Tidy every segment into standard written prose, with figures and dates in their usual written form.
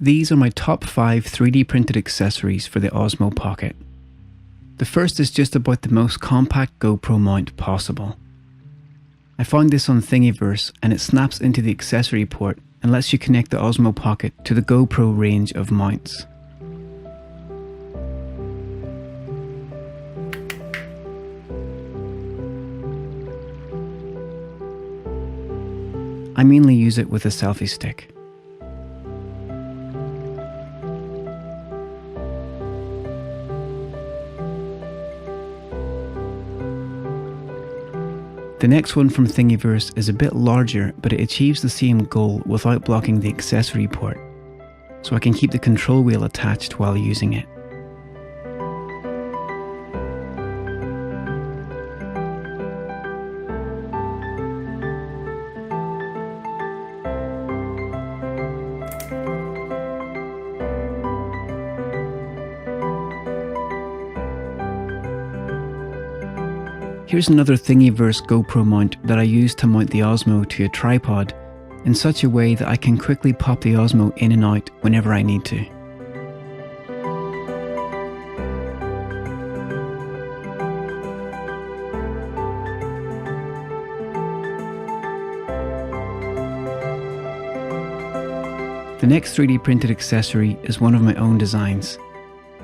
These are my top 5 3D printed accessories for the Osmo Pocket. The first is just about the most compact GoPro mount possible. I found this on Thingiverse and it snaps into the accessory port and lets you connect the Osmo Pocket to the GoPro range of mounts. I mainly use it with a selfie stick. The next one from Thingiverse is a bit larger, but it achieves the same goal without blocking the accessory port, so I can keep the control wheel attached while using it. Here's another Thingiverse GoPro mount that I use to mount the Osmo to a tripod in such a way that I can quickly pop the Osmo in and out whenever I need to. The next 3D printed accessory is one of my own designs.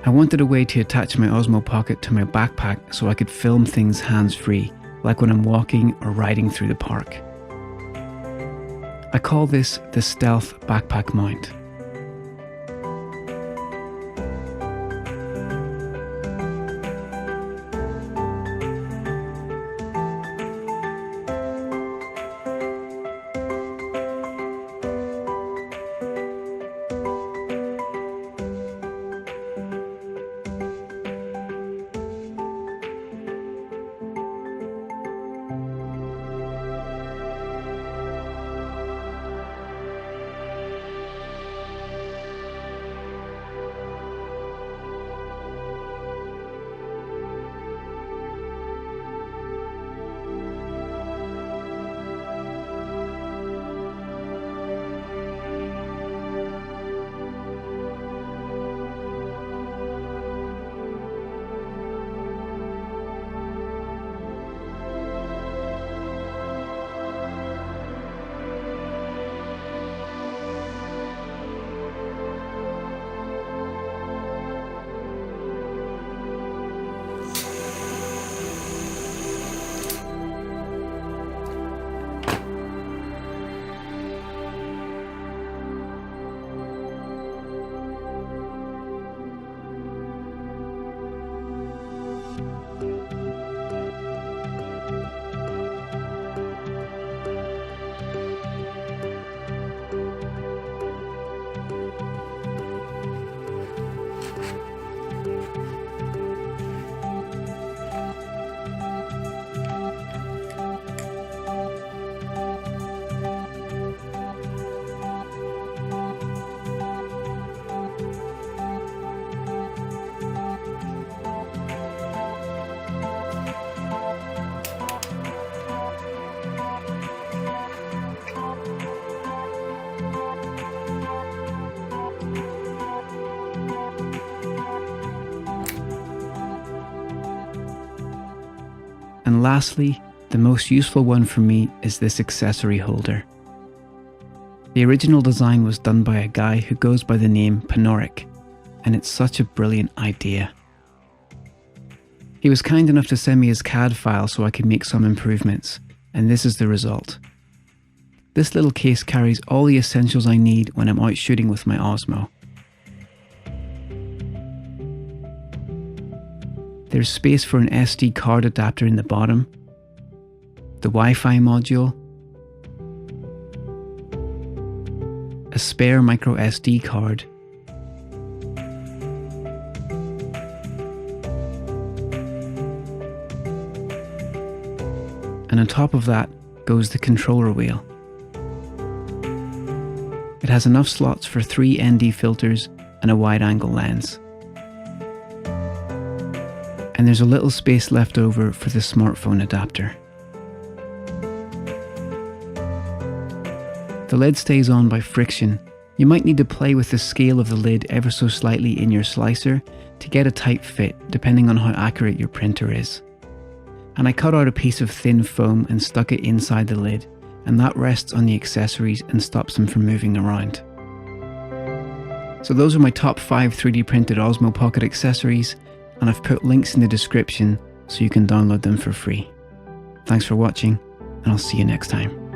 I wanted a way to attach my Osmo Pocket to my backpack so I could film things hands-free, like when I'm walking or riding through the park. I call this the Stealth Backpack Mount. And lastly, the most useful one for me is this accessory holder. The original design was done by a guy who goes by the name Panoric, and it's such a brilliant idea. He was kind enough to send me his CAD file so I could make some improvements, and this is the result. This little case carries all the essentials I need when I'm out shooting with my Osmo. There's space for an SD card adapter in the bottom, the Wi-Fi module, a spare micro SD card, and on top of that goes the controller wheel. It has enough slots for 3 ND filters and a wide-angle lens. And there's a little space left over for the smartphone adapter. The lid stays on by friction, You might need to play with the scale of the lid ever so slightly in your slicer to get a tight fit, depending on how accurate your printer is. And I cut out a piece of thin foam and stuck it inside the lid, and that rests on the accessories and stops them from moving around. So those are my top 5 3D printed Osmo Pocket accessories, and I've put links in the description so you can download them for free. Thanks for watching, and I'll see you next time.